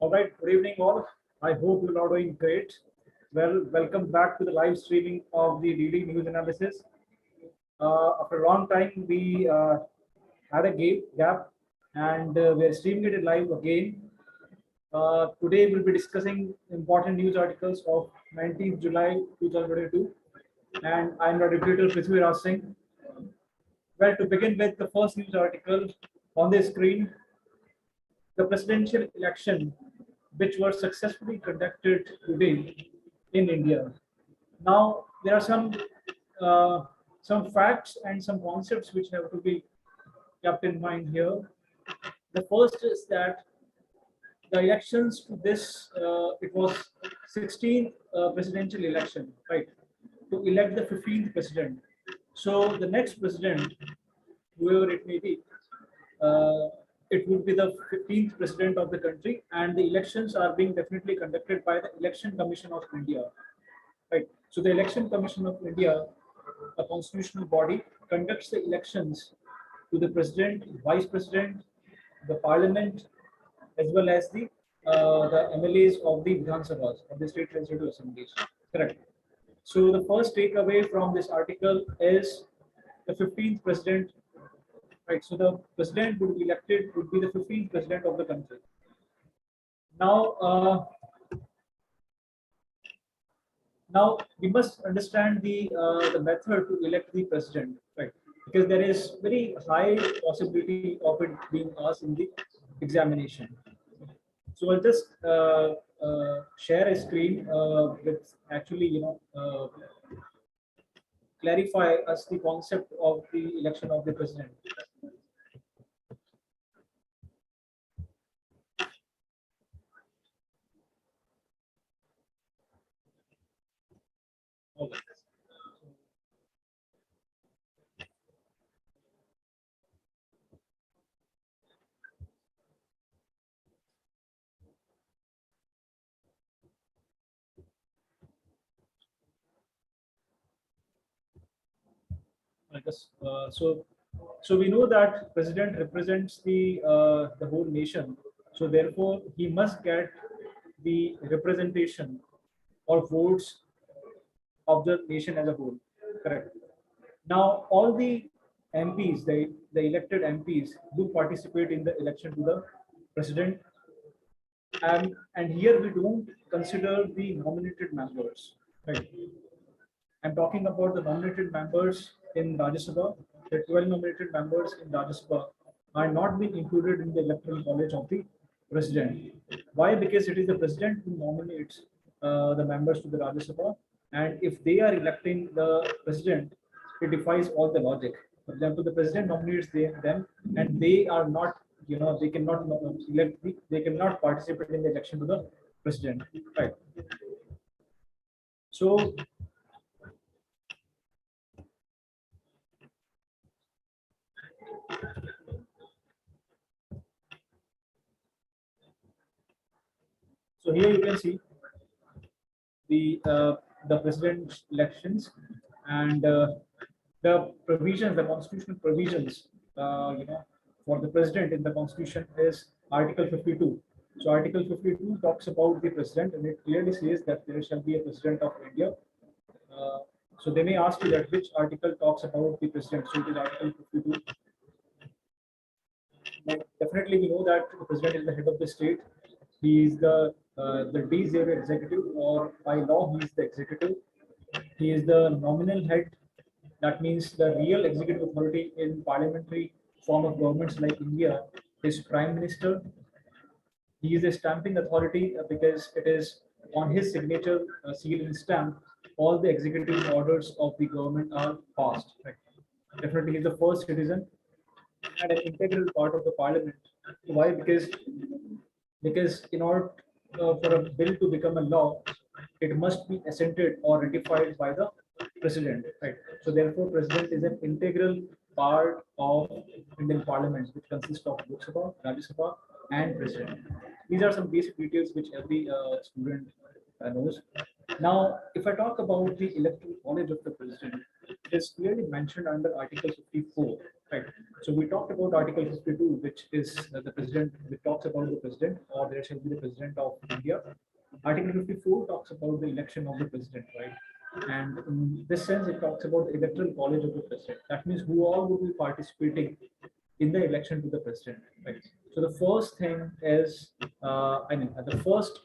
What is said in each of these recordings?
All right, good evening all. I hope you're all doing great. Well, welcome back to the live streaming of the daily news analysis. After a long time, we had a gap and we're streaming it live again. Today, we'll be discussing important news articles of 19th July 2022. And I'm the reputed Prithviraj Singh. Well, to begin with, the first news article on the screen, the presidential election, which were successfully conducted today in India. Now, there are some facts and some concepts which have to be kept in mind here. The first is that the elections to this, it was 16th presidential election, right, to elect the 15th president. So the next president, whoever it may be, it would be the 15th president of the country, and the elections are being definitely conducted by the Election Commission of India, right? So the Election Commission of India, a constitutional body, conducts the elections to the president, vice president, the parliament, as well as the MLAs of the Vidhan Sabhas, of the state legislative assemblies. Correct. So the first takeaway from this article is the 15th president. Right, so the president would be elected would be the 15th president of the country. Now, now we must understand the method to elect the president, right? Because there is very high possibility of it being asked in the examination. So I'll just share a screen with actually clarify us the concept of the election of the president. Okay. I guess so we know that president represents the whole nation. So therefore, he must get the representation or votes of the nation as a whole. Correct. Now, all the MPs, the elected MPs, do participate in the election to the president. And here we don't consider the nominated members. Right. I'm talking about the nominated members in Rajya Sabha. The 12 nominated members in Rajya Sabha are not being included in the electoral college of the president. Why? Because it is the president who nominates the members to the Rajya Sabha, and if they are electing the president, it defies all the logic. For example, the president nominates them, and they are not, they cannot elect, they cannot participate in the election to the president, right? So here you can see the president elections and the provisions, the constitutional provisions, for the president in the constitution is Article 52. So Article 52 talks about the president, and it clearly says that there shall be a president of India. So they may ask you that which article talks about the president. So it is Article 52. But definitely, we know that the president is the head of the state. He is the de jure executive, or by law, he is the executive. He is the nominal head. That means the real executive authority in parliamentary form of governments like India is Prime Minister. He is a stamping authority because it is on his signature, seal and stamp, all the executive orders of the government are passed. Right? Definitely, he is the first citizen and an integral part of the parliament. Why? Because in order for a bill to become a law, it must be assented or ratified by the president, right? So therefore, president is an integral part of Indian parliament, which consists of Lok Sabha, Rajya Sabha, and president. These are some basic details which every student knows. Now, if I talk about the electoral college of the president, it is clearly mentioned under Article 54, right? So we talked about Article 52, which is the president, which talks about the president, or there shall be the president of India. Article 54 talks about the election of the president, right? And in this sense, it talks about the electoral college of the president. That means who all would be participating in the election to the president, right? So the first thing is, the first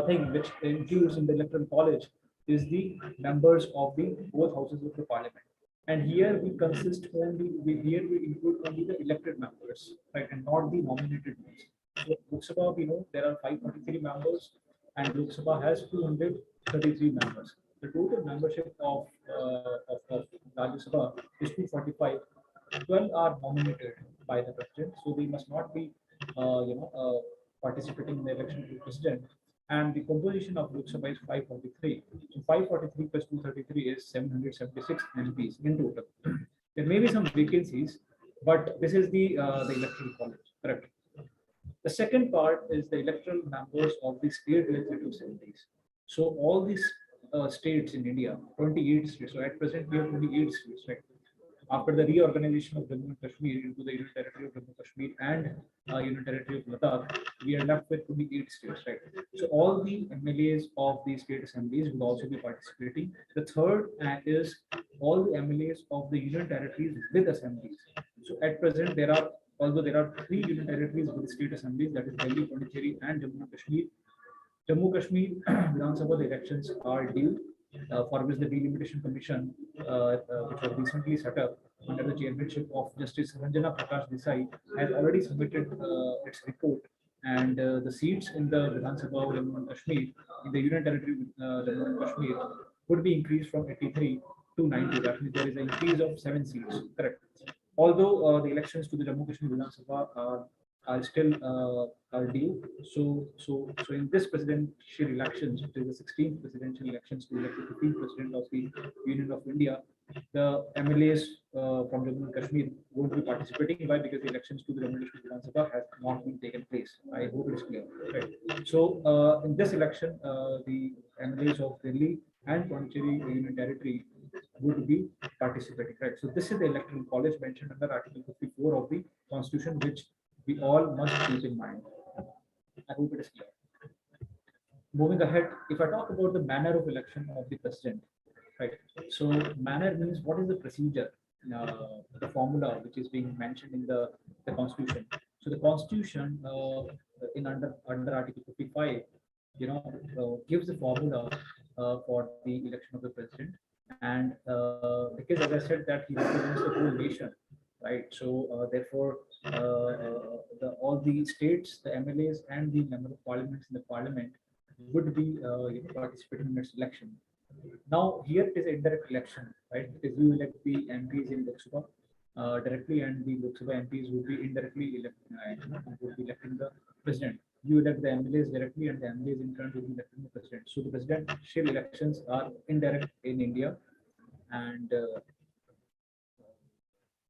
thing which includes in the electoral college is the members of the both houses of the parliament. And here we here we include only the elected members, right, and not the nominated ones. So Lok Sabha, we know there are 543 members, and Lok Sabha has 233 members. The total membership of Rajya Sabha is 245. 12 are nominated by the president, so they must not be, participating in the election to president. And the composition of Lok Sabha is 543. So 543 plus 233 is 776 MPs in total. There may be some vacancies, but this is the electoral college, correct? The second part is the electoral members of the state legislative assemblies. So all these states in India, 28 states. So at present we have 28 states, right? After the reorganization of Jammu and Kashmir into the Union Territory of Jammu and Kashmir and Union Territory of Ladakh, we are left with 28 states, right? So all the MLAs of the state assemblies will also be participating. The third is all the MLAs of the Union Territories with assemblies. So at present although there are 3 Union Territories with state assemblies, that is Delhi, Pondicherry, and Jammu and Kashmir. Jammu Kashmir Vidhan Sabha elections are due, for which the Delimitation Commission, which was recently set up under the chairmanship of Justice Ranjana Prakash Desai, has already submitted its report. And the seats in the Vidhan Sabha of Jammu and Kashmir, in the Union Territory Jammu and Kashmir, would be increased from 83 to 90. That means there is an increase of 7 seats, correct? Although the elections to the Jammu Kashmir Vidhan Sabha are still due. So in this presidential elections, which is the 16th presidential elections to elect the 15th president of the Union of India, the MLAs from Jammu and Kashmir won't be participating. Why? Because the elections to the Jammu and Kashmir Vidhan Sabha has not been taken place. I hope it's clear. Right. So in this election, the MLAs of Delhi and Pondicherry Union Territory would be participating. Right. So this is the electoral college mentioned under Article 54 of the Constitution, which we all must keep in mind. I hope it is clear. Moving ahead, if I talk about the manner of election of the president, right? So manner means what is the procedure, the formula which is being mentioned in the Constitution. So the Constitution in under Article 55, gives the formula for the election of the president, and because as I said that he represents the whole nation, right? So therefore, all the states, the MLAs, and the member of parliaments in the parliament would be participating in its election. Now here it is an indirect election, right? Because you elect the MPs in Lok Sabha directly, and the Lok Sabha MPs would be indirectly electing the president. You elect the MLAs directly, and the MLAs in turn will be electing the president. So the presidential elections are indirect in India, and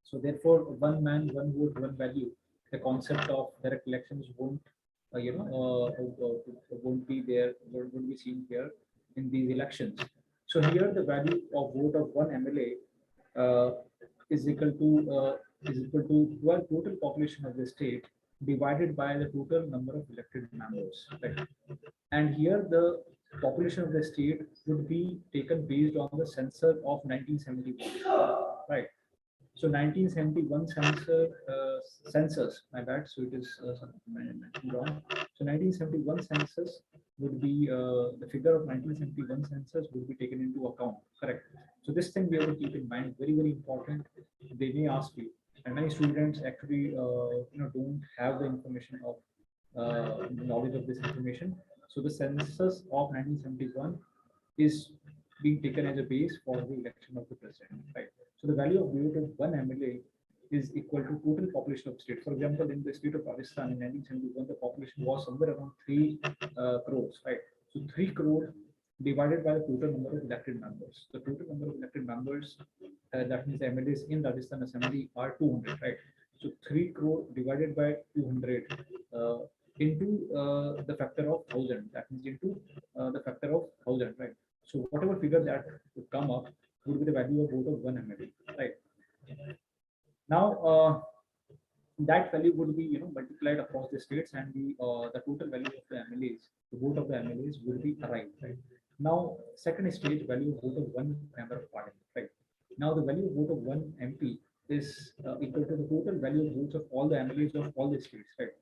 so therefore, one man, one vote, one value. The concept of direct elections won't be there, won't be seen here in these elections. So here the value of vote of one MLA is equal to 12 total population of the state divided by the total number of elected members. Right? And here the population of the state would be taken based on the census of 1971. Right. So 1971 census, my bad. So it is wrong. So 1971 census would be the figure of 1971 census would be taken into account. Correct. So this thing we have to keep in mind. Very, very important. They may ask you, and many students actually don't have the information of knowledge of this information. So the census of 1971 is being taken as a base for the election of the president. Right. So the value of vote of one MLA is equal to total population of state. For example, in the state of Rajasthan in 1971, the population was somewhere around 3 crores, right? So 3 crore divided by the total number of elected members. The total number of elected members, that means MLAs in Rajasthan Assembly, are 200, right? So 3 crore divided by 200 into the factor of 1000. That means into the factor of 1000, right? So whatever figure that would come up would be the value of vote of one MLA. right? Now that value would be multiplied across the states, and the total value of the MLAs, the vote of the MLAs would be arrived, right? Now second stage, value of vote of one member of parliament, right? Now the value of vote of one MP is equal to the total value of votes of all the MLAs of all the states, right?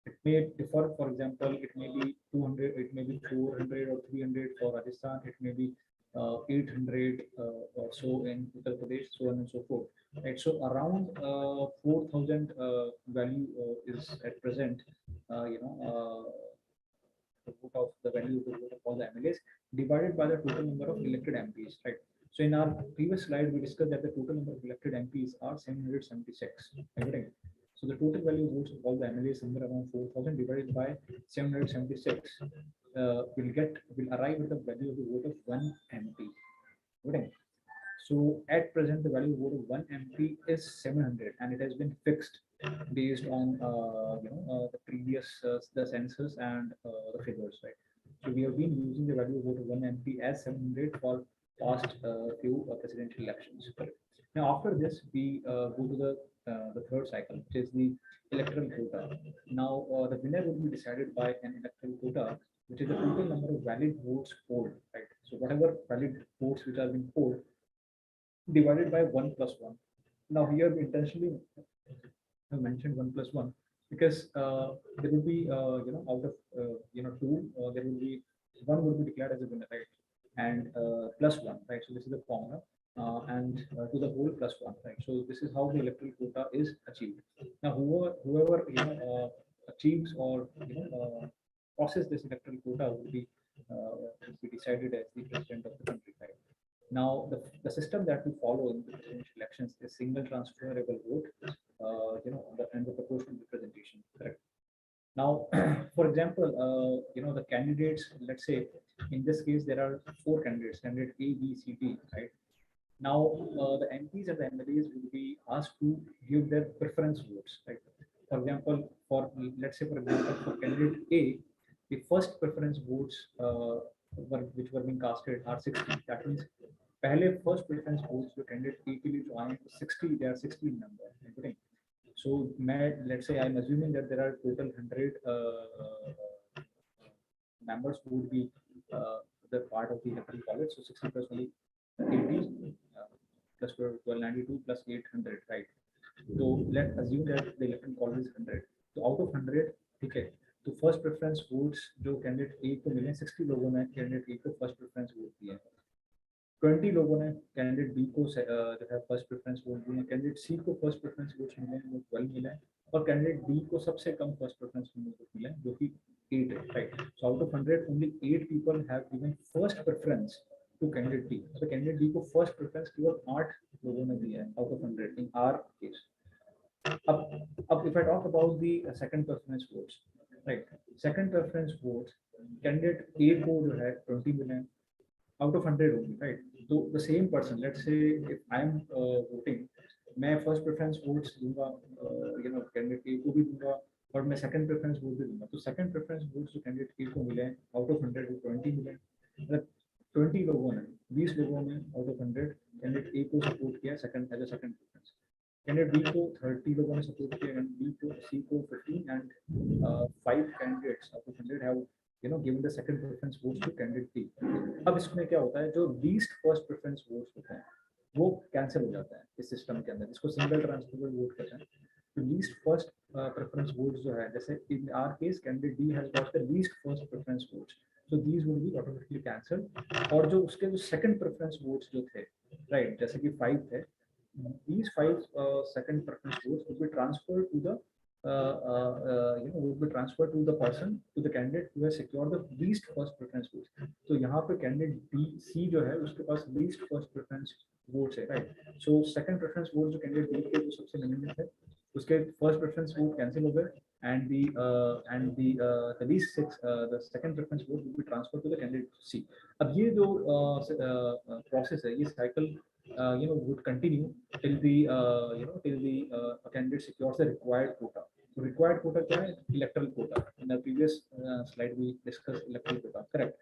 It may differ. For example, it may be 200, it may be 400 or 300 for Rajasthan, it may be 800 or so in Uttar Pradesh, so on and so forth. Right, so around 4,000 value is at present, the vote of the value of the vote of all the MLAs divided by the total number of elected MPs, right? So in our previous slide, we discussed that the total number of elected MPs are 776. Right? So the total value of votes of all the MLAs somewhere around 4,000 divided by 776 will arrive at the value of the vote of one MP. Right? So at present, the value of vote of one MP is 700, and it has been fixed based on the previous the census and the figures, right? So we have been using the value of vote of one MP as 700 for past few presidential elections. Now after this, we go to the third cycle, which is the electoral quota. Now the winner will be decided by an electoral quota, which is the total number of valid votes polled, right? So whatever valid votes which have been polled divided by 1 plus 1. Now here we intentionally have mentioned 1 plus 1 because there will be out of 2 there will be 1 will be declared as a winner, right? And plus 1, right? So this is the formula, and to the whole plus 1, right? So this is how the electoral quota is achieved. Now whoever achieves or process this electoral quota will be decided as the president of the country, right? Now, the system that we follow in the presidential elections is single transferable vote, and the proportional representation. Correct. Now, for example, the candidates. Let's say in this case there are 4 candidates, candidate A, B, C, D. Right. Now, the MPs and the MLAs will be asked to give their preference votes. Right. For example, let's say for example for candidate A, the first preference votes which were being casted are 60. That means पहले first preference votes जो candidate A के लिए जो आए 60, they are 60 in number. So let's say I'm assuming that there are total 100 members who would be the part of the electoral college. So 60 plus 80 plus 1292 plus 800, right? So let's assume that the electoral college is 100. So out of 100, okay, तो first preference votes जो candidate ए को मिले 60 लोगों ने candidate ए को first preference vote दिया, 20 लोगों ने कैंडिडेट बी को जो है फर्स्ट प्रेफरेंस वोट दिया, कैंडिडेट सी को फर्स्ट प्रेफरेंस वोट मिले वो 12 मिले, और कैंडिडेट डी को सबसे कम फर्स्ट प्रेफरेंस वोट मिले जो कि 8 है, right? So out of 100 only 8 people have given first preference to candidate D. तो कैंडिडेट डी को फर्स्ट प्रेफरेंस केवल 8 लोगों ने दिया है out of 100 in our case. अब if I talk about the second preference votes, right? Second preference votes, candidate A को जो है 20 मिले out of 100 only, right? So the same person, let's say if I am voting, मैं first preference votes दूंगा, candidate A को भी दूंगा, और मैं second preference vote भी दूंगा. तो second preference votes जो candidate A को मिले out of 100 20 मिले, मतलब 20 लोगों ने 20 लोगों ने out of 100 candidate A को support किया second as a second preference. Candidate B को 30 लोगों ने सपोर्ट किया, एंड बी को सी को 15, and 5 candidates out of 100 have given the second preference votes to candidate B. अब इसमें क्या होता है, जो लीस्ट फर्स्ट प्रेफरेंस वोट्स होते हैं वो कैंसिल हो जाता है इस सिस्टम के अंदर, इसको सिंगल ट्रांसफरेबल वोट कहते हैं. तो लीस्ट फर्स्ट प्रेफरेंस वोट्स जो है, जैसे in our case candidate D has got the least first preference votes, so these will be automatically cancel. और जो उसके जो सेकंड प्रेफरेंस वोट्स जो थे, राइट, जैसे कि 5 थे, these 5 second preference votes will be transferred to the person, to the candidate who has secured the least first preference votes. तो यहाँ पे candidate B C जो है उसके पास least first preference votes है, right? So second preference votes जो candidate B के जो सबसे निम्न है उसके first preference vote cancel हो गए, and the least the second preference vote will be transferred to the candidate C. अब ये जो process है, ये cycle would continue till the candidate secures the required quota. So required quota क्या है? Electoral quota. In the previous slide we discussed electoral quota, correct?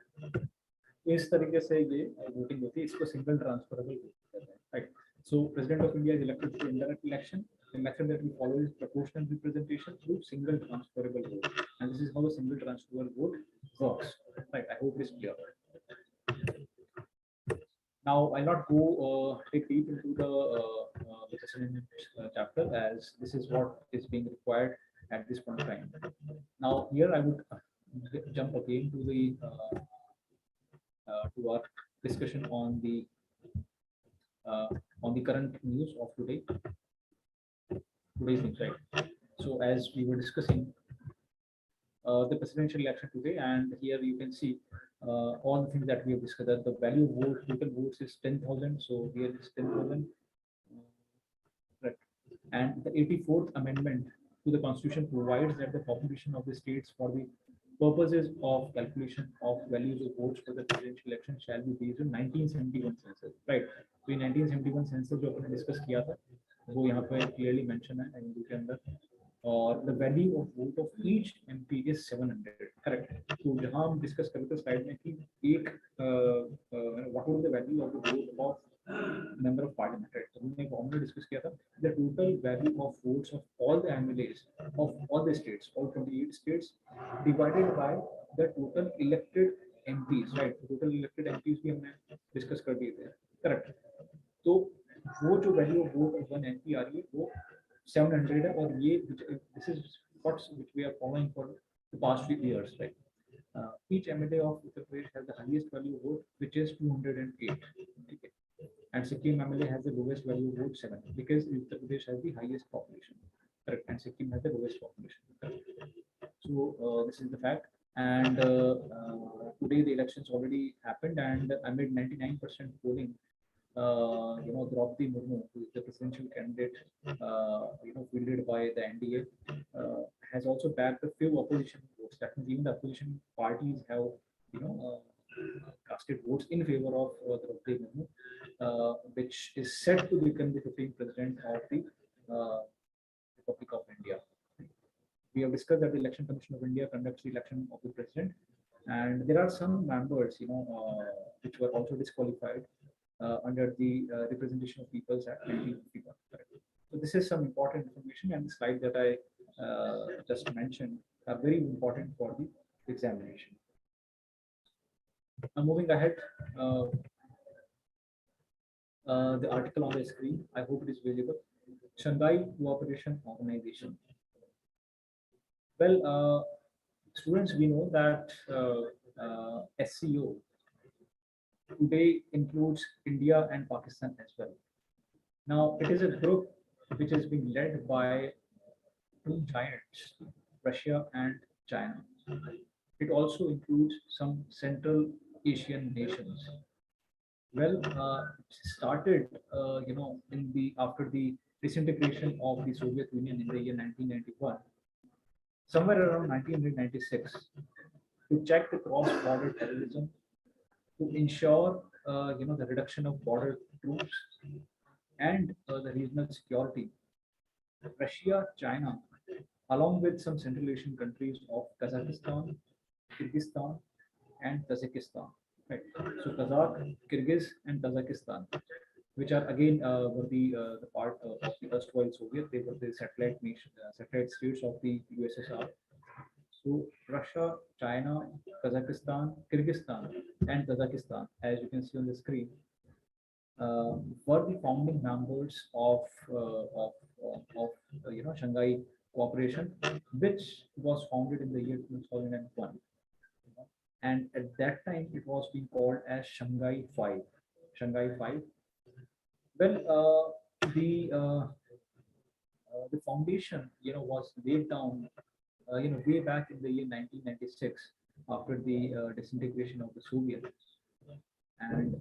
इस तरीके से ये voting होती है, इसको single transferable कहते हैं, right? So President of India is elected through indirect election. The method that we follow is proportional representation through single transferable vote. And this is how a single transferable vote works. Right, I hope it's clear. Now, I'll not go take deep into the precedent chapter, as this is what is being required at this point in time. Now, here I would jump again to the to our discussion on the current news of today's news, right? So, as we were discussing the presidential election today, and here you can see all the things that we have discussed. That the value of vote, total votes is 10,000. So here is 10,000. Right. And the 84th Amendment to the Constitution provides that the population of the states for the purposes of calculation of values of votes for the presidential election shall be based on 1971 census. Right. So in 1971 census जो अपने discuss किया था, वो यहाँ पे clearly mention है हिंदू के अंदर. और the value of vote of each MP is 700. Correct. तो जहाँ हम discuss कर रहे थे slide में कि एक what would the value of the vote of member of parliament, right? तो हमने हमने discuss किया था the total value of votes of all the MLAs of all the states, all 28 states, divided by the total elected MPs, right? Total elected MPs भी हमने discuss कर दिए थे. Correct. तो वो जो value of vote of one MP आ रही है वो 700 है, और ये this is what which we are following for the past few years, right? Each MLA of Uttar Pradesh has the highest value of vote, which is 208. Okay. And Sikkim MLA has the lowest value of vote 7, because Uttar Pradesh has the highest population, correct? And Sikkim has the lowest population, correct? So this is the fact. And today the elections already happened, and amid 99% polling, Draupadi Murmu, who is the presidential candidate, fielded by the NDA, has also backed a few opposition votes. That means even the opposition parties have, casted votes in favor of Draupadi Murmu, which is set to become the 15th president of the Republic of India. We have discussed that the Election Commission of India conducts the election of the president, and there are some members, which were also disqualified under the Representation of Peoples Act 1951. So this is some important information, and the slide that I just mentioned are very important for the examination. Now moving ahead, the article on the screen, I hope it is visible. Shanghai Cooperation Organization. Well, students, we know that SCO today includes India and Pakistan as well. Now, it is a group which is being led by two giants, Russia and China. It also includes some Central Asian nations. Well, it started, after the disintegration of the Soviet Union in the year 1991, somewhere around 1996, to check the cross-border terrorism, to ensure the reduction of border troops and the regional security. Russia, China, along with some Central Asian countries of Kazakhstan, Kyrgyzstan, and Tajikistan. Right. So Kazakh, Kyrgyz, and Tajikistan, which are again were the part of the erstwhile Soviet. They were the satellite nation, satellite states of the USSR. So Russia, China, Kazakhstan, Kyrgyzstan, and Tajikistan, as you can see on the screen, were the founding members of Shanghai Cooperation, which was founded in the year 2001. And at that time, it was being called as Shanghai Five. Shanghai Five. Well, the foundation, was laid down way back in the year 1996, after the disintegration of the Soviets. And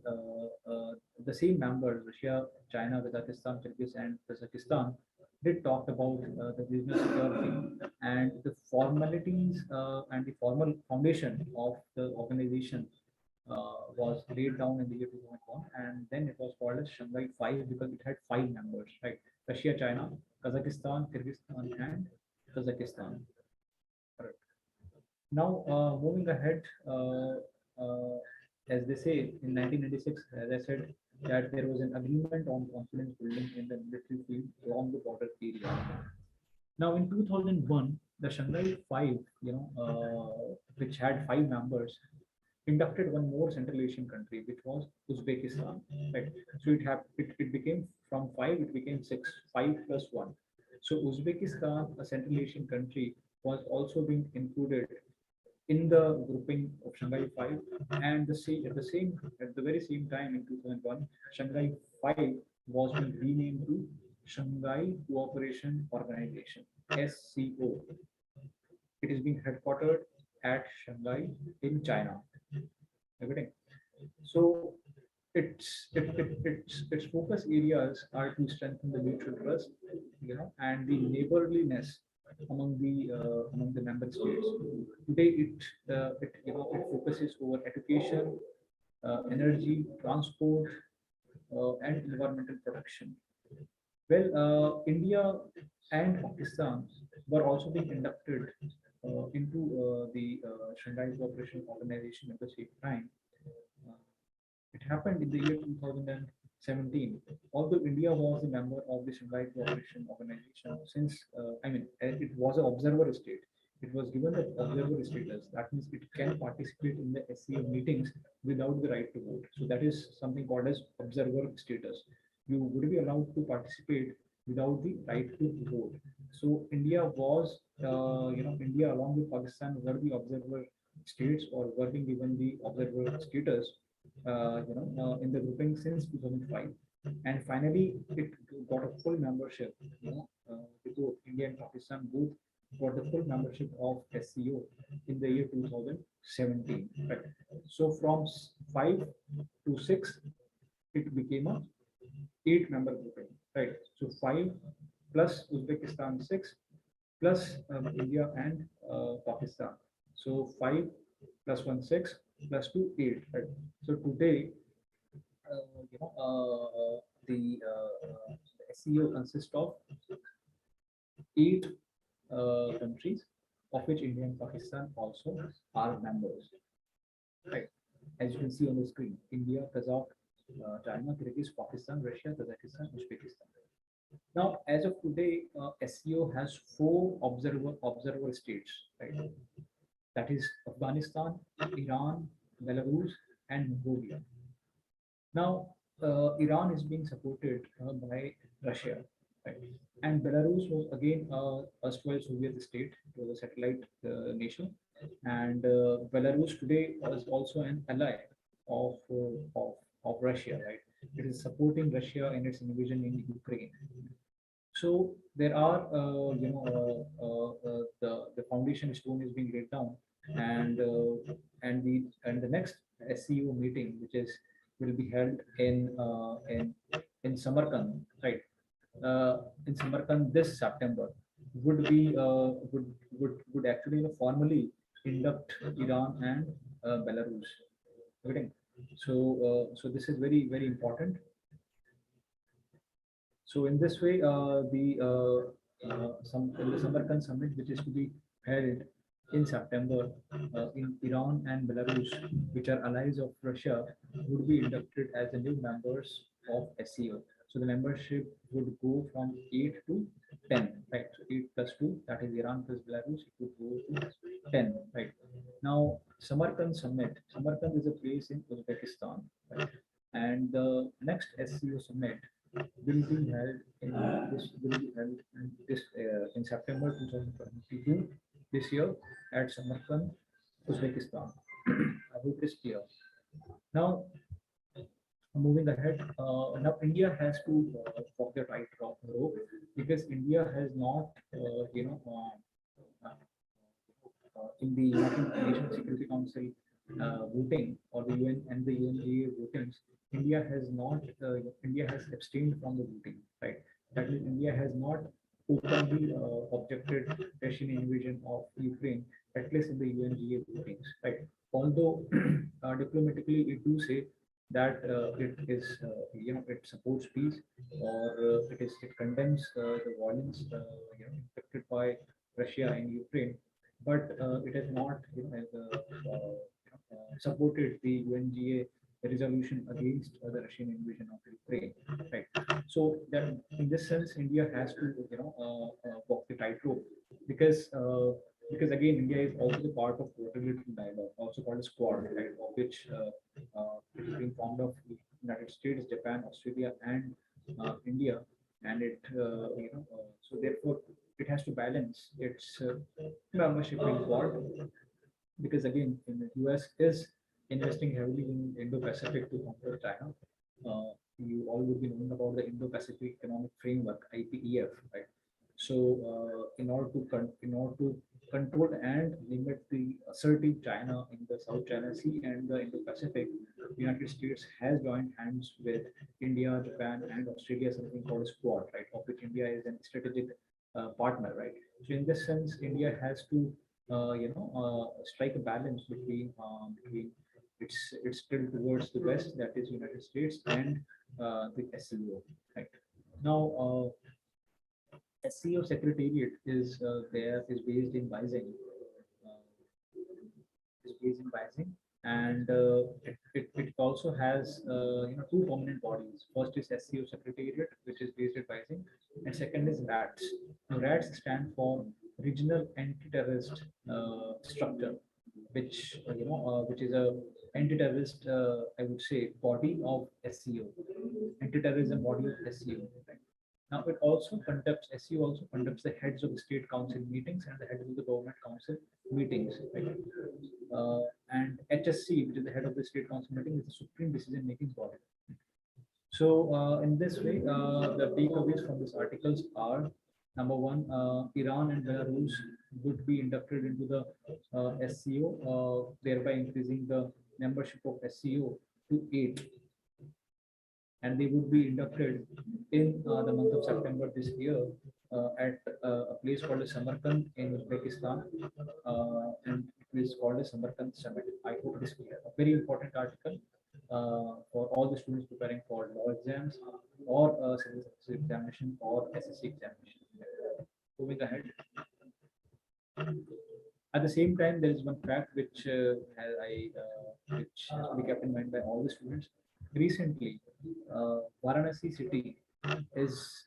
the same members, Russia, China, Kazakhstan, Kyrgyz, and Tajikistan, did talk about the regional security and the formalities and the formal foundation of the organization was laid down in the year 2001, and then it was called as Shanghai Five because it had 5 members, right? Russia, China, Kazakhstan, Kyrgyzstan, and Tajikistan. Correct. Now, moving ahead, as they say in 1996, as I said, that there was an agreement on confidence building in the military field along the border area. Now, in 2001, the Shanghai Five, which had 5 members, inducted one more Central Asian country, which was Uzbekistan. Right. So it became from 5, it became 6, 5+1. So Uzbekistan, a Central Asian country, was also being included in the grouping of Shanghai Five, and at the very same time in 2001, Shanghai Five was being renamed to Shanghai Cooperation Organization (SCO). It is being headquartered at Shanghai in China. Everything. So its focus areas are to strengthen the mutual trust, and the neighborliness among the member states. Today, it focuses over education, energy, transport, and environmental protection. Well, India and Pakistan were also being inducted into the Shanghai Cooperation Organization at the same time. Uh, it happened in the year 2017. Although India was a member of the Shanghai Cooperation Organization, since it was an observer state, it was given the observer status. That means it can participate in the SCO meetings without the right to vote. So that is something called as observer status. You would be allowed to participate without the right to vote. So India was, India along with Pakistan were the observer states, or were being given the observer status in the grouping since 2005, and finally it got a full membership. Both India and Pakistan both got the full membership of SCO in the year 2017. Right. So from 5 to 6, it became a 8-member grouping. Right. So 5 plus Uzbekistan 6 plus India and Pakistan. So 5 plus 1 6 plus 2 8. Right. So today, the SEO consists of 8 countries, of which India and Pakistan also are members. Right. As you can see on the screen, India, Kazakh, China, Kyrgyz, Pakistan, Russia, Kazakhstan, Uzbekistan. Now, as of today, SEO has 4 observer states, right? That is Afghanistan, Iran, Belarus, and Mongolia. Now, Iran is being supported by Russia, right? And Belarus was again a Soviet state. It was a satellite nation, and Belarus today is also an ally of, of Russia, right? It is supporting Russia in its invasion in Ukraine. So there are, the foundation stone is being laid down, and the next SEO meeting, which is will be held in Samarkand, right? In Samarkand this September, would be would actually, formally induct Iran and Belarus. Okay. So this is very important. So in this way, the Samarkand summit, which is to be held in September in Iran and Belarus, which are allies of Russia, would be inducted as the new members of SEO. So the membership would go from 8 to 10, right? So 8 plus 2, that is Iran plus Belarus, it would go to 10, right? Now, Samarkand summit. Samarkand is a place in Uzbekistan, right? And the next SEO summit will be held in September 2022 this year at Samarkand, Uzbekistan. I hope it's clear. Now, moving ahead, now India has to walk the right road, because India has not, in the United Nations Security Council voting, or the UN and the UNGA votings, India has abstained from the voting, right? That means India has not openly objected Russian invasion of Ukraine, at least in the UNGA votings, right? Although diplomatically it do say that it is, it supports peace, or it condemns the violence inflicted by Russia in Ukraine, but it has not supported the UNGA resolution against the Russian invasion of Ukraine, right? So that in this sense, India has to walk the tightrope because again, India is also the part of Coordinated Dialogue, also called as Quad, right? Of which it is being formed of United States, Japan, Australia, and India, and so therefore it has to balance its membership in Quad because again, in the US is investing heavily in Indo-Pacific to conquer China. You all would be knowing about the Indo-Pacific Economic Framework (IPEF), right? So, in order to control and limit the assertive China in the South China Sea and the Indo-Pacific, the United States has joined hands with India, Japan, and Australia, something called as Quad, right? Of which India is a strategic partner, right? So, in this sense, India has to strike a balance between its tilt towards the west, that is United States, and the SCO. Right now, SCO Secretariat is based in Beijing, and it also has two prominent bodies. First is SCO Secretariat, which is based at Beijing, and second is RATS. Now, RATS stand for Regional Anti-Terrorist Structure, which is a anti-terrorist, I would say, body of SCO, anti-terrorism body of SCO. Right? Now, SCO also conducts the heads of the state council meetings and the heads of the government council meetings. Right? And HSC, which is the head of the state council meeting, is the supreme decision-making body. So, in this way, the takeaways from these articles are: number one, Iran and Belarus would be inducted into the SCO, thereby increasing the membership of SCO to 8. And they would be inducted in the month of September this year at a place called Samarkand in Uzbekistan, and it is called a Samarkand Summit. I hope it is clear. A very important article for all the students preparing for law exams or civil service examination or SSC examination. Moving ahead. At the same time, there is one fact which which has to be kept in mind by all the students. Recently, Varanasi city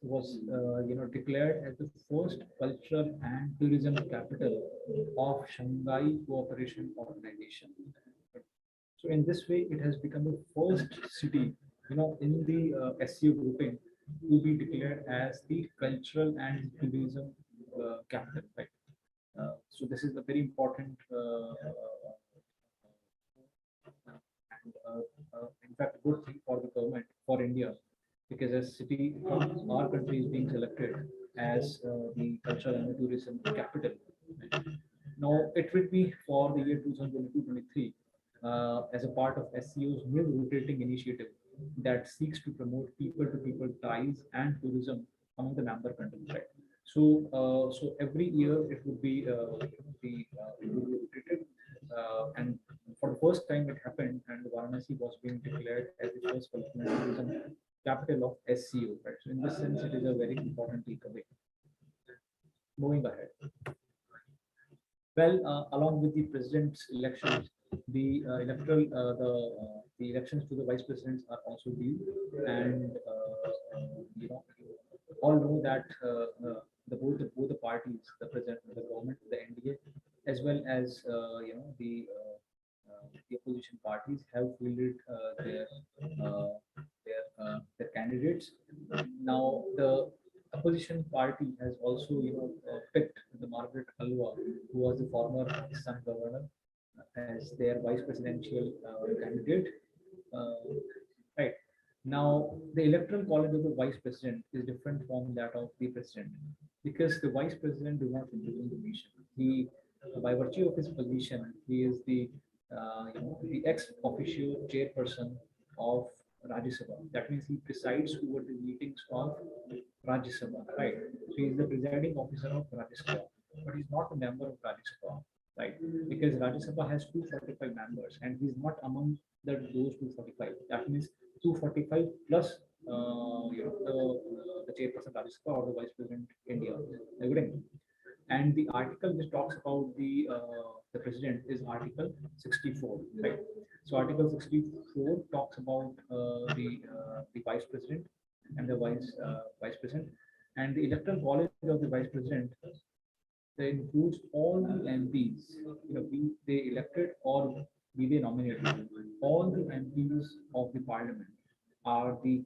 was declared as the first cultural and tourism capital of Shanghai Cooperation Organization. So in this way, it has become the first city, in the SCO grouping to be declared as the cultural and tourism capital. Right. So this is a very important and in fact good thing for the government, for India, because a city from our country is being selected as the cultural and tourism capital. Right. Now it will be for the year 2022-23 as a part of SCO's new rotating initiative that seeks to promote people-to-people ties and tourism among the member countries. Right. So every year it would be rotated, and for the first time it happened, and Varanasi was being declared as the first cultural and tourism capital of SCO. Right. So in this sense, it is a very important takeaway. Moving ahead. Well, along with the president's elections, the the elections to the vice presidents are also due, and all know that both the parties, the president, the government, the NDA, as well as the opposition parties have fielded their candidates. Now the opposition party has also picked the Margaret Alva, who was the former Pakistan governor, as their vice presidential candidate. Right. Now, the electoral college of the vice president is different from that of the president because the vice president does not represent the nation. He, by virtue of his position, he is the the ex officio chairperson of Rajya Sabha. That means he presides over the meetings of Rajya Sabha. Right. So he is the presiding officer of Rajya Sabha, but he's not a member of Rajya Sabha. Right, because Rajya Sabha has 245 members, and he's not among those 245. That means 245 plus the chairperson Rajya Sabha or the vice president India. Agreeing. And the article which talks about the the president is Article 64, right? So Article 64 talks about the vice president and the vice president, and the electoral college of the vice president, that includes all the MPs, be they elected or be they nominated. All the MPs of the parliament are the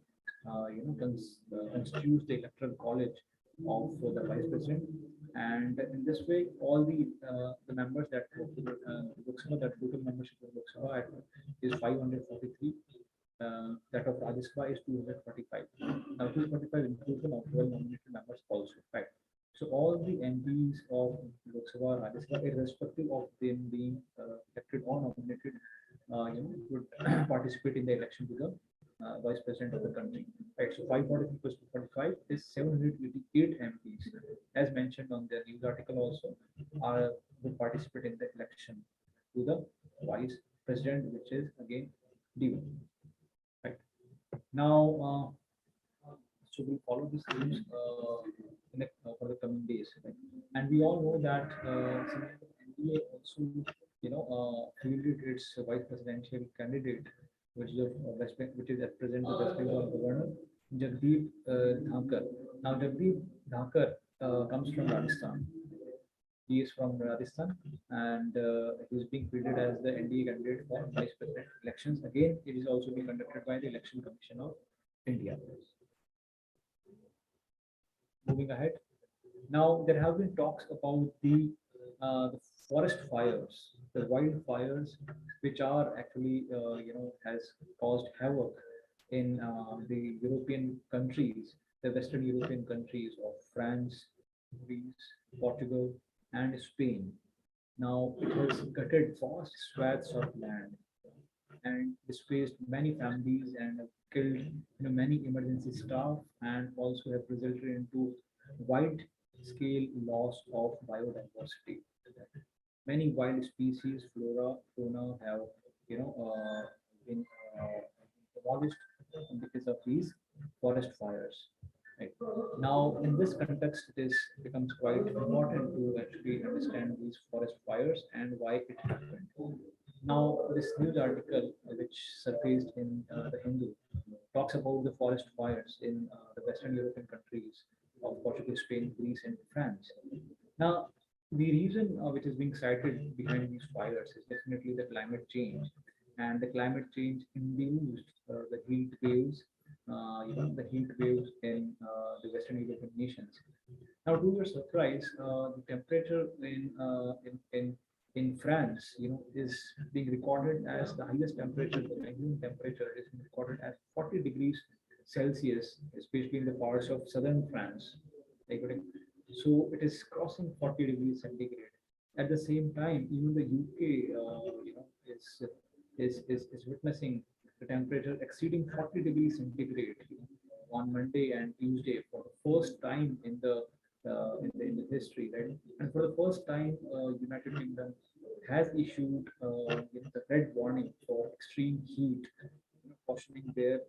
constitutes the electoral college of the vice president, and in this way, all the members that go to Lok Sabha, that total membership of Lok Sabha is 543. That of Rajya Sabha is 245. Now, 245 includes the 12 nominated members also, right? So all the MPs of Lok Sabha, Rajya Sabha, irrespective of them being elected or nominated, would participate in the election to the vice president of the country. Right. So 543 plus 245 is 788 MPs, as mentioned on the news article also, would participate in the election to the vice president, which is again D1. Right. Now, so we'll follow these rules for the coming days. Right? And we all know that NDA also, fielded its vice presidential candidate, which is which is at present the West Bengal governor, Jagdeep Dhankar. Now, Jagdeep Dhankar comes from Rajasthan. He is from Rajasthan, and he is being fielded as the NDA candidate for vice president elections. Again, it is also being conducted by the Election Commission of India. Moving ahead, now there have been talks about the forest fires, the wildfires, which are actually has caused havoc in the European countries, the Western European countries of France, Greece, Portugal, and Spain. Now it has gutted vast swaths of land and displaced many families and have killed many emergency staff, and also have resulted into wide scale loss of biodiversity. Many wild species, flora, fauna have been demolished because of these forest fires. Right. Now, in this context, it becomes quite important to actually understand these forest fires and why it happened. Now, this news article, which surfaced in the Hindu, talks about the forest fires in the Western European countries of Portugal, Spain, Greece, and France. Now, the reason which is being cited behind these fires is definitely the climate change, and the climate change induced the heat waves, the heat waves in the Western European nations. Now, to your surprise, the temperature in France, is being recorded as the highest temperature. The maximum temperature is recorded as 40 degrees Celsius, especially in the parts of southern France. So it is crossing 40 degrees centigrade. At the same time, even the UK, is witnessing the temperature exceeding 40 degrees centigrade on Monday and Tuesday for the first time in the history, right? And for the first time, United Kingdom has issued the red warning for extreme heat, cautioning the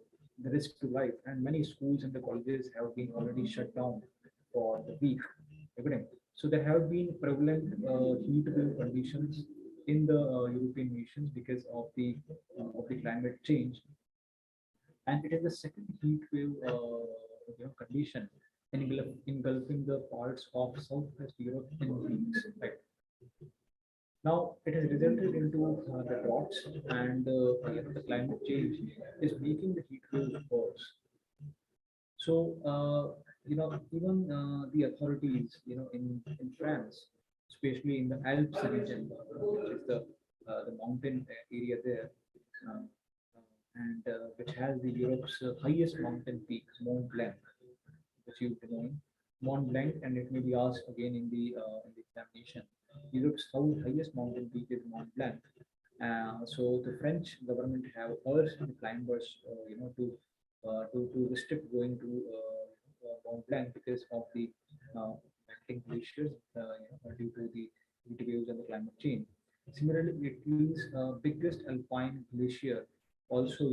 risk to life. And many schools and the colleges have been already shut down for the week. So there have been prevalent heat wave conditions in the European nations because of the climate change, and it is the second heat wave condition engulfing the parts of Southwest Europe in weeks. Right. Now it has resulted into the droughts, and the climate change is making the heat waves worse. So even the authorities, in France, especially in the Alps region, which is the mountain area there, uh, and which has the Europe's highest mountain peak, Mont Blanc, which you know, Mont Blanc, and it may be asked again in the examination. Europe's highest mountain peak is Mont Blanc. So the French government have urged the climbers, to restrict going to Mont Blanc because of the melting glaciers, due to the heat waves and the climate change. Similarly, Italy's biggest alpine glacier also,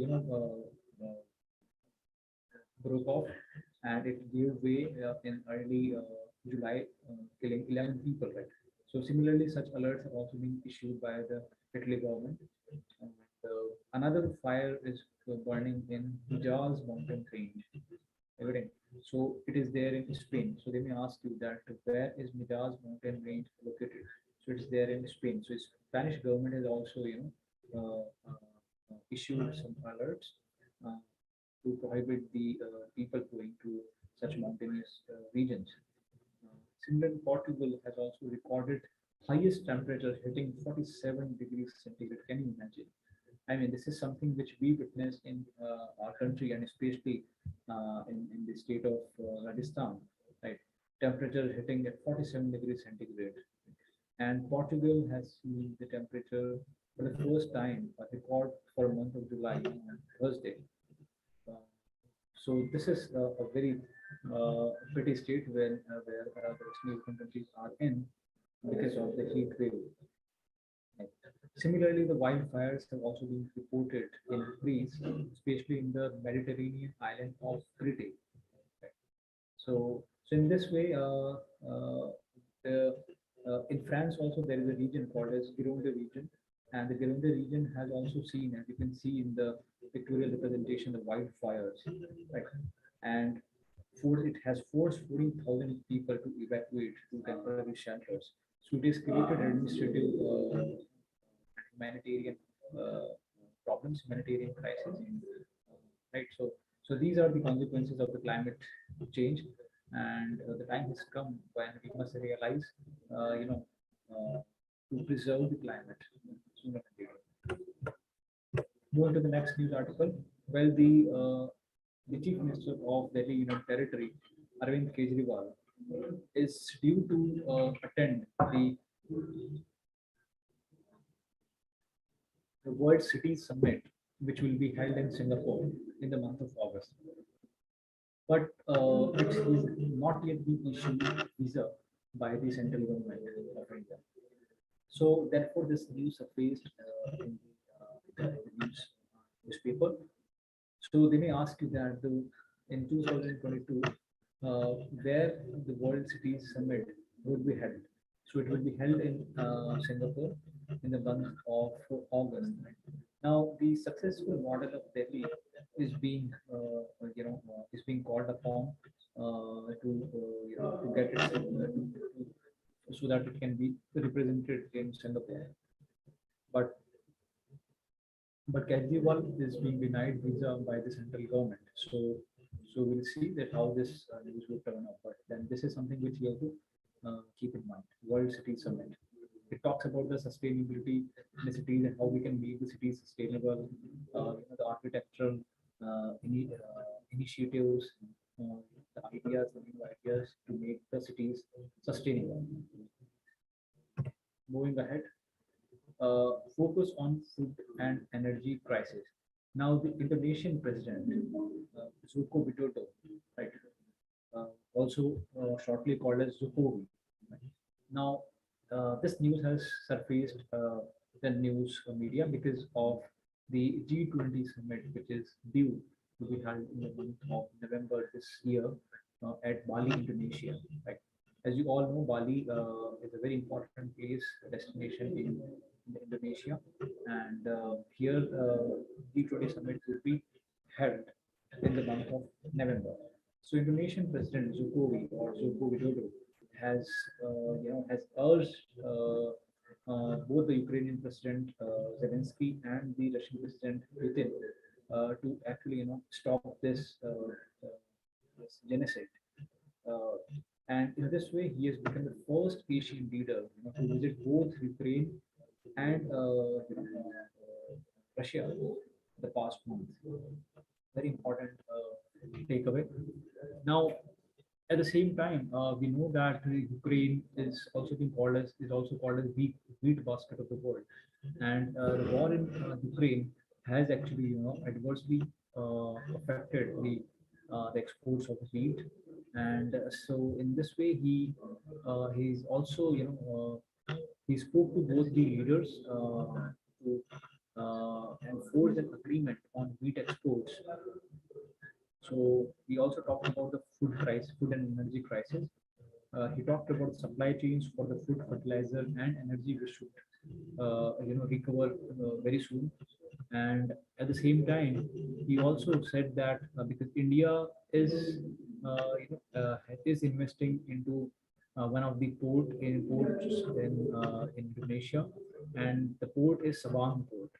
broke off, and it gave way in early July, killing 11 people. Right. So similarly, such alerts are also being issued by the Italy government. And, another fire is burning in Hijaz mountain range. Evident. So it is there in Spain. So they may ask you that where is Hijaz mountain range located? So it's there in Spain. So Spanish government has also, issued some alerts uh, to prohibit the people going to such mountainous regions. Similarly, Portugal has also recorded highest temperature hitting 47 degrees centigrade. Can you imagine? I mean, this is something which we witness in our country, and especially in the state of Rajasthan, right? Temperature hitting at 47 degrees centigrade. And Portugal has seen the temperature for the first time, a record for a month of July on Thursday. Uh, so this is a very pretty state where the Western European countries are in because of the heat wave. Similarly, the wildfires have also been reported in Greece, especially in the Mediterranean island of Crete. So in this way, in France also there is a region called as Gironde region, and the Gironde region has also seen, as you can see in the pictorial representation, the wildfires, right? And it has forced 14,000 people to evacuate to temporary shelters. So it has created administrative humanitarian uh, problems, humanitarian crisis, right? So these are the consequences of the climate change, and the time has come when we must realize, you know, to preserve the climate sooner than later. Moving to the next news article. Well, the Chief Minister of Delhi Union Territory, Arvind Kejriwal, is due to attend the World Cities Summit, which will be held in Singapore in the month of August. But it is not yet been issued visa by the central government of India. So therefore, this news surfaced in the newspaper. So they may ask you that in 2022, where the World Cities Summit would be held. So it will be held in Singapore in the month of August. Now, the successful model of Delhi is being, is being called upon to get it so that it can be represented in Singapore. But Kejriwal is being denied visa by the central government. So we'll see that how this news will turn out. But then this is something which you have to keep in mind. World City Summit. It talks about the sustainability in the cities and how we can make the cities sustainable. The architectural initiatives, the ideas, the new ideas to make the cities sustainable. Moving ahead. Focus on food and energy crisis. Now, the Indonesian president, Joko Widodo, right, also shortly called as Jokowi. Right? Now, this news has surfaced the news media because of the G20 summit, which is due to be held in the month of November this year at Bali, Indonesia. Right? As you all know, Bali is a very important place, destination in Indonesia, and here G20 summit will be held in the month of November. So Indonesian President Jokowi or Joko Widodo has has urged both the Ukrainian President Zelensky and the Russian President Putin to actually stop this genocide. Uh, and in this way, he has become the first Asian leader to visit both Ukraine and Russia the past month. Very important takeaway. Now, at the same time, we know that Ukraine is also being called as wheat basket of the world, and the war in Ukraine has actually adversely affected the exports of wheat, and so in this way he's also he spoke to both the leaders to enforce an agreement on wheat exports. So we also talked about the food and energy crisis. he talked about supply chains for the food, fertilizer, and energy, which should recover very soon. And at the same time, he also said that because India is investing into one of the ports in Indonesia, and the port is Sabang port.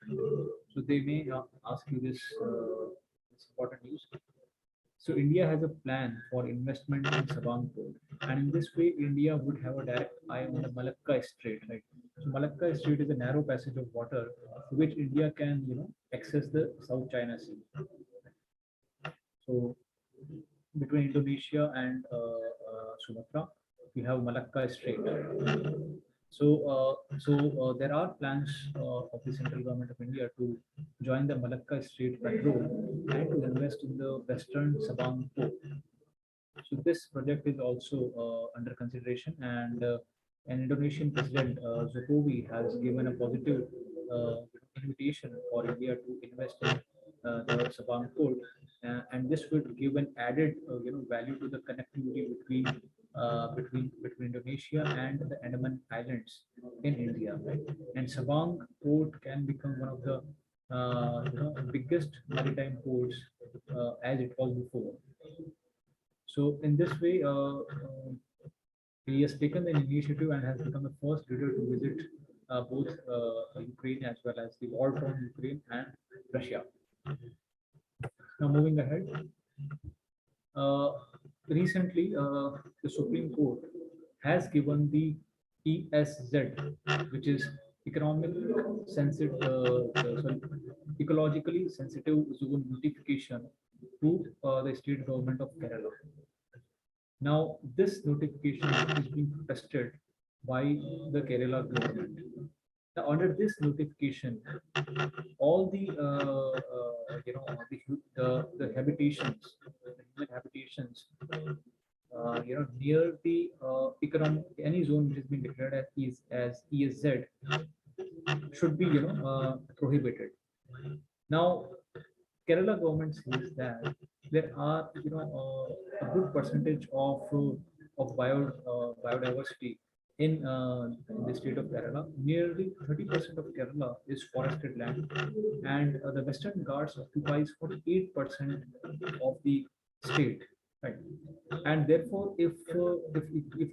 So they may ask you this important news. So India has a plan for investment in Sabang port, and in this way, India would have a direct eye on the Malacca Strait. Right. So Malacca Strait is a narrow passage of water through which India can, access the South China Sea. So between Indonesia and Sumatra, we have Malacca Strait. So there are plans of the central government of India to join the Malacca Strait Patrol and to invest in the Western Sabang port. So this project is also under consideration, and an Indonesian president Jokowi has given a positive uh, invitation for India to invest in the Sabang port, and this would give an added value to the connectivity between Indonesia and the Andaman Islands in India, right? And Sabang port can become one of the biggest maritime ports as it was before. So in this way, he has taken the initiative and has become the first leader to visit both Ukraine as well as the war-torn Ukraine and Russia. Now moving ahead, uh, recently the Supreme Court has given the ESZ, which is economic sensitive, ecologically sensitive zone notification to the state government of Kerala. Now, this notification is being protested by the Kerala government. Now, under this notification, all the habitations, the human habitations, near the economic any zone which has been declared as ESZ should be prohibited. Now, Kerala government says that there are a good percentage of biodiversity in the state of Kerala. Nearly 30% of Kerala is forested land, and the Western Ghats occupies 48% of the state. Right, and therefore, if if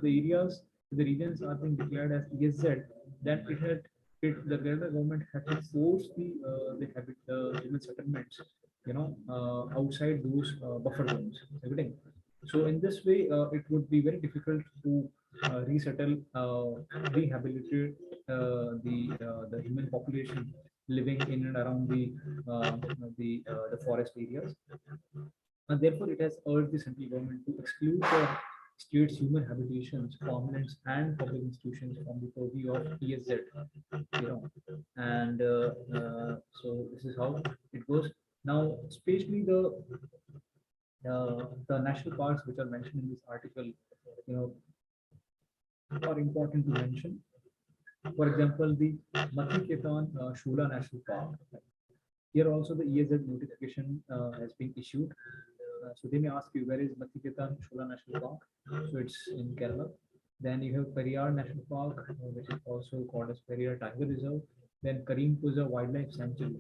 the areas, the regions are being declared as ESZ, then the Kerala government had to force the human settlements, outside those buffer zones, everything. So in this way, it would be very difficult to resettle, rehabilitate the human population living in and around the forest areas. And therefore, it has urged the central government to exclude the state's human habitations, farmlands, and public institutions from the purview of ESZ. And so this is how it goes. Now, especially the national parks which are mentioned in this article, are important to mention. For example, the Mathiketan Shula National Park. Here also the ESZ notification has been issued. So they may ask you, where is Mathiketan Shula National Park? So it's in Kerala. Then you have Periyar National Park, which is also called as Periyar Tiger Reserve. Then Karimpuza Wildlife Sanctuary.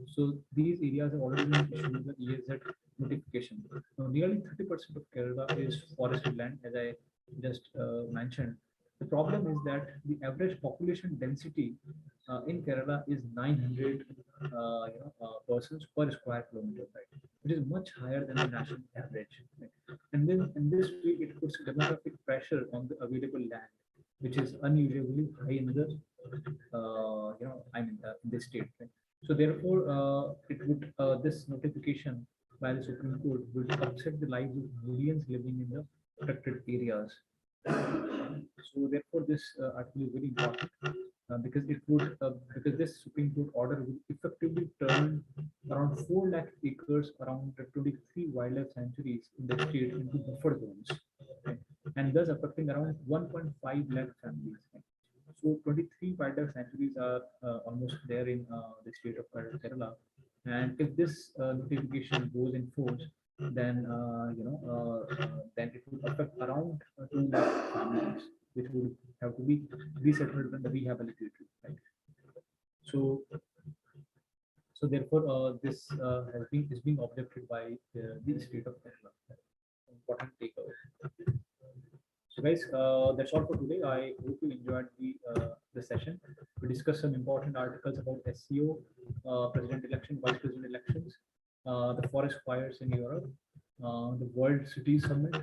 So these areas have already been issued the ESZ notification. Now, nearly 30% of Kerala is forested land, as I just mentioned. The problem is that the average population density in Kerala is 900 persons per square kilometer, right? Which is much higher than the national average. Right? And then in this way, it puts demographic pressure on the available land, which is unusually high in the in this state. Right? So therefore, this notification by the Supreme Court would upset the lives of millions living in the protected areas. So therefore, this article is very important because this Supreme Court order will effectively turn around 4 lakh acres around the 23 wildlife sanctuaries in the state into buffer zones, right? And thus affecting around 1.5 lakh families. Right? So 23 wildlife sanctuaries are almost there in the state of Kerala. And if this notification goes in force, then then it would affect around 2 lakh families, which would have to be resettled and rehabilitated, right? So, so therefore, this is being objected by the state of Kerala. Important takeaway. So, guys, that's all for today. I hope you enjoyed the session. We discussed some important articles about SEO, president election, vice president elections, the forest fires in Europe, the World City Summit,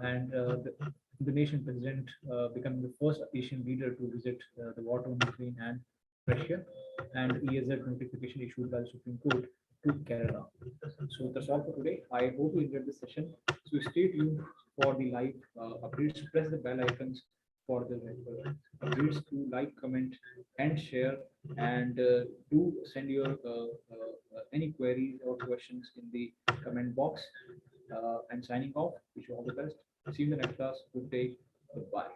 and the Indonesian president becoming the first Asian leader to visit the war-torn Ukraine and Russia, and ESZ notification issued by the Supreme Court to Kerala. So that's all for today. I hope you enjoyed this session. So stay tuned for the live updates. Press the bell icons for the updates to like, comment, and share. And do send your any queries or questions in the comment box. And signing off. Wish you all the best. See you in the next class. Good day. Goodbye.